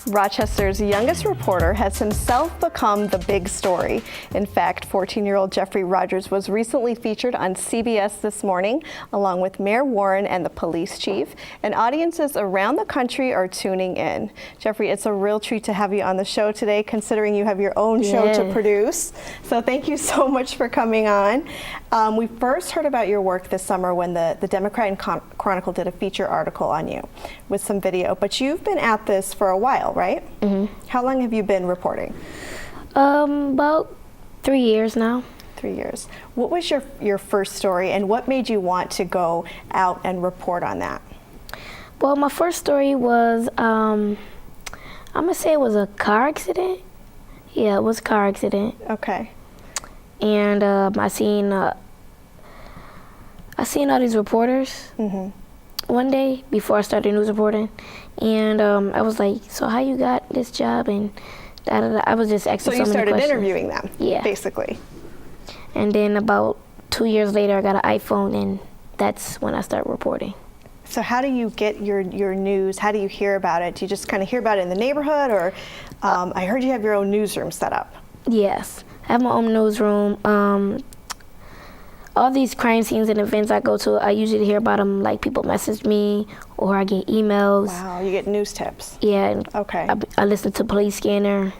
Rochester's youngest reporter has himself become the big story. In fact, 14-year-old Geoffery Rogers was recently featured on CBS This Morning, along with Mayor Warren and the police chief, and audiences around the country are tuning in. Geoffery, it's a real treat to have you on the show today, considering you have your own show to produce. So thank you so much for coming on. We first heard about your work this summer when the Democrat and Chronicle did a feature article on you with some video, but you've been at this for a while, right? Mm-hmm. How long have you been reporting? About 3 years now. 3 years. What was your first story, and what made you want to go out and report on that? Well, my first story was, I'm gonna say it was a car accident. Yeah, it was a car accident. Okay. And I seen all these reporters one day before I started news reporting, and I was like, "So how you got this job?" And I was just asking so many questions. So you started interviewing them, basically. And then about 2 years later, I got an iPhone, and that's when I started reporting. So how do you get your news? How do you hear about it? Do you just kind of hear about it in the neighborhood, or I heard you have your own newsroom set up? Yes, I have my own newsroom. All these crime scenes and events I go to, I usually hear about them, like people message me or I get emails. Wow, you get news tips. Yeah. Okay. I listen to Police Scanner.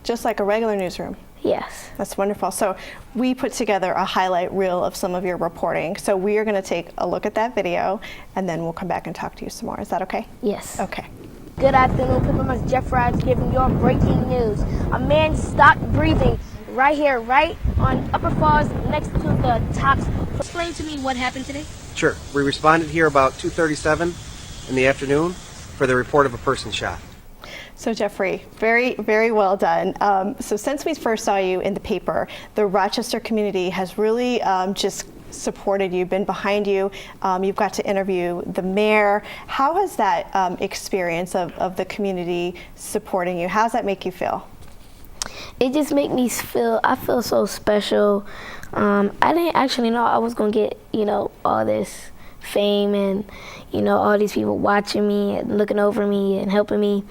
Just like a regular newsroom? Yes. That's wonderful. So we put together a highlight reel of some of your reporting. So we are going to take a look at that video, and then we'll come back and talk to you some more. Is that okay? Yes. Okay. Good afternoon, people. It's Geoffery giving your breaking news. A man stopped breathing right here, right on Upper Falls, next to the Tops. Explain to me what happened today. Sure. We responded here about 2:37 in the afternoon for the report of a person shot. So Geoffery, very, very well done. So since we first saw you in the paper, the Rochester community has really just supported you, been behind you. You've got to interview the mayor. How has that experience of the community supporting you, how does that make you feel? It just makes me feel, I feel so special. I didn't actually know I was gonna get, all this fame and, all these people watching me and looking over me and helping me.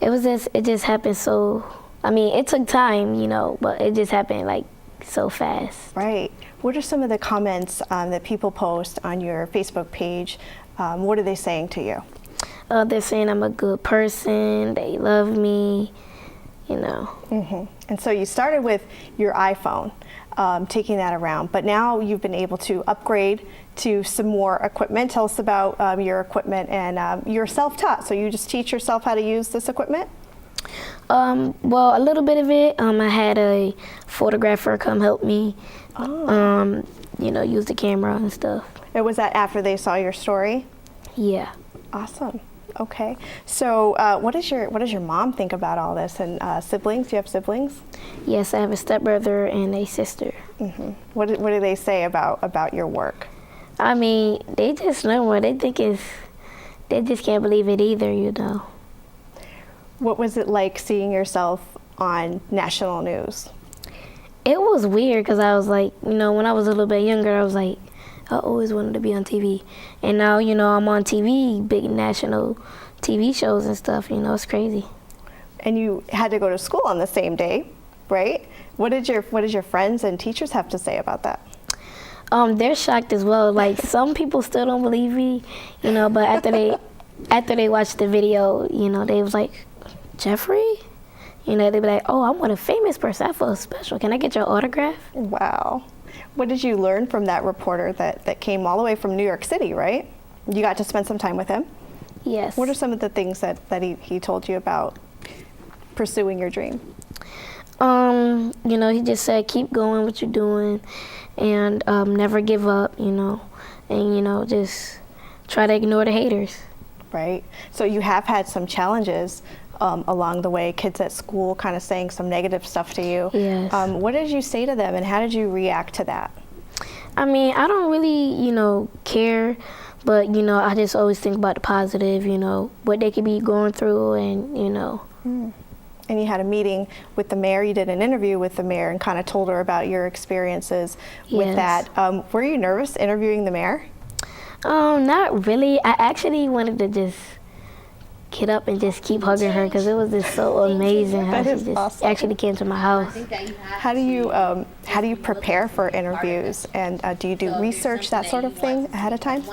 It just happened so, it took time, but it just happened like so fast. Right. What are some of the comments that people post on your Facebook page? What are they saying to you? They're saying I'm a good person, they love me, And so you started with your iPhone, taking that around, but now you've been able to upgrade to some more equipment. Tell us about your equipment, and you're self-taught, so you just teach yourself how to use this equipment? Well, a little bit of it. I had a photographer come help me, use the camera and stuff. And was that after they saw your story? Yeah. Awesome. Okay. So what does your mom think about all this, and siblings? Do you have siblings? Yes, I have a stepbrother and a sister. What do they say about your work? They just know what they think they just can't believe it either, What was it like seeing yourself on national news? It was weird because I was like, when I was a little bit younger, I was like, I always wanted to be on TV. And now, I'm on TV, big national TV shows and stuff, it's crazy. And you had to go to school on the same day, right? What did your friends and teachers have to say about that? They're shocked as well. Like, some people still don't believe me, but after they watched the video, they was like, Geoffery? They'd be like, oh, I'm a famous person. I feel special. Can I get your autograph? Wow. What did you learn from that reporter that came all the way from New York City, right? You got to spend some time with him? Yes. What are some of the things that he told you about pursuing your dream? He just said, keep going what you're doing and never give up, and, just try to ignore the haters. Right. So you have had some challenges along the way, kids at school kind of saying some negative stuff to you. Yes. What did you say to them, and how did you react to that? I don't really, care, but, I just always think about the positive, what they could be going through, and, And you had a meeting with the mayor. You did an interview with the mayor and kind of told her about your experiences with that. Were you nervous interviewing the mayor? Not really. I actually wanted to just get up and just keep hugging her because it was just so amazing how That she is just awesome. actually came to my house. How do you prepare for interviews, and do you do research, that sort of thing, ahead of time?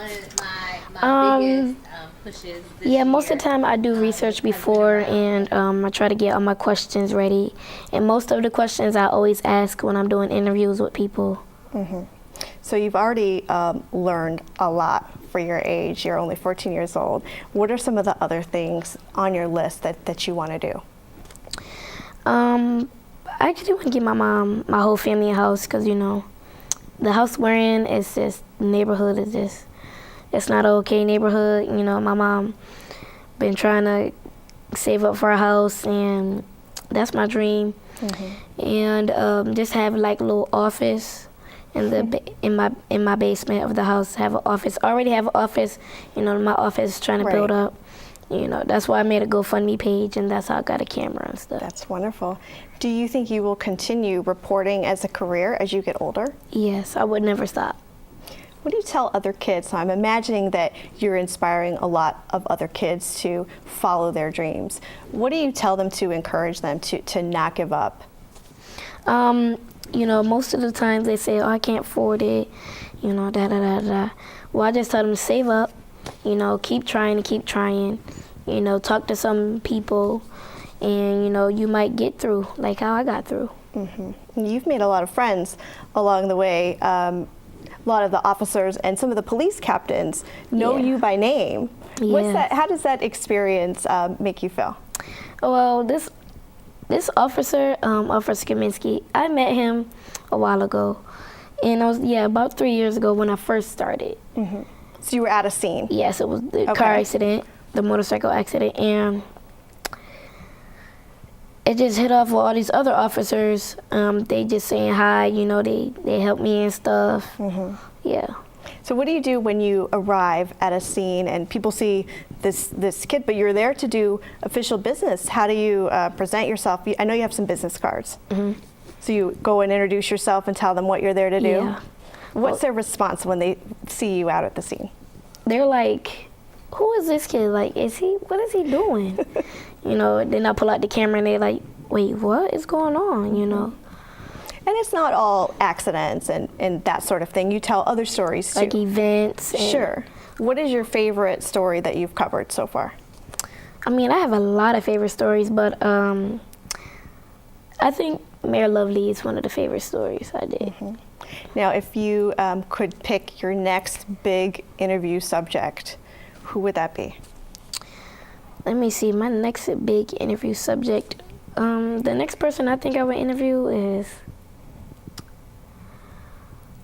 Yeah, most of the time I do research before, and I try to get all my questions ready. And most of the questions I always ask when I'm doing interviews with people. So you've already learned a lot for your age. You're only 14 years old. What are some of the other things on your list that you want to do? I actually want to get my whole family a house because, you know, the house we're in is just, neighborhood is just, it's not an okay neighborhood. You know, my mom been trying to save up for a house, and that's my dream. And just have like a little office in the in my basement of the house. Have an office. Already have an office. You know, my office is trying to build up. You know, that's why I made a GoFundMe page, and that's how I got a camera and stuff. That's wonderful. Do you think you will continue reporting as a career as you get older? Yes, I would never stop. What do you tell other kids? So I'm imagining that you're inspiring a lot of other kids to follow their dreams. What do you tell them to encourage them to not give up? You know, most of the times they say, oh, I can't afford it, you know, da-da-da-da. Well, I just tell them to save up, you know, keep trying, you know, talk to some people, and, you know, you might get through, like how I got through. You've made a lot of friends along the way. A lot of the officers and some of the police captains know you by name. What's that? How does that experience make you feel? Well, this officer, Officer Kaminsky, I met him a while ago, and I was about 3 years ago when I first started. So you were at a scene. Yes, it was the car accident, the motorcycle accident, and it just hit off with all these other officers. They just saying hi, you know, they help me and stuff. Yeah. So what do you do when you arrive at a scene and people see this kid, but you're there to do official business? How do you present yourself? I know you have some business cards. So you go and introduce yourself and tell them what you're there to do? Yeah. What's their response when they see you out at the scene? They're like, who is this kid? Like, what is he doing? You know, then I pull out the camera and they're like, wait, what is going on, you know? And it's not all accidents and that sort of thing. You tell other stories too. Like events. Sure. What is your favorite story that you've covered so far? I mean, I have a lot of favorite stories, but I think Mayor Lovely is one of the favorite stories I did. Now, if you could pick your next big interview subject, who would that be? Let me see, my next big interview subject. The next person I think I would interview is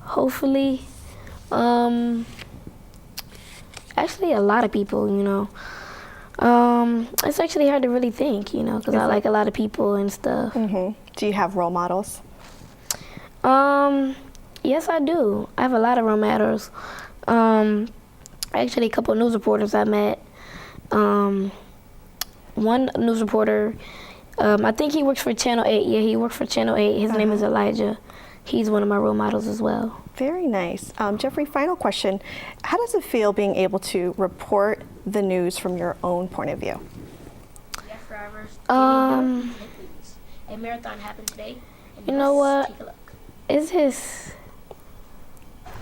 hopefully, actually a lot of people, you know. It's actually hard to really think, you know, because I like a lot of people and stuff. Do you have role models? Yes, I do. I have a lot of role models. Actually, a couple of news reporters I met. One news reporter, I think he works for Channel 8. Yeah, he works for Channel 8. His name is Elijah. He's one of my role models as well. Very nice. Geoffrey, final question. How does it feel being able to report the news from your own point of view? A marathon happened today. You know what? Take a look.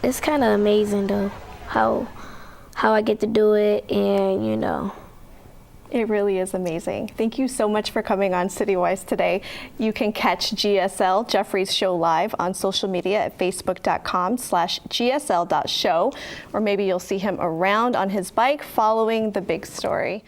It's kind of amazing though, how I get to do it, and you know. It really is amazing. Thank you so much for coming on CityWise today. You can catch GSL, Geoffrey's show, live on social media at facebook.com/gsl.show, or maybe you'll see him around on his bike following the big story.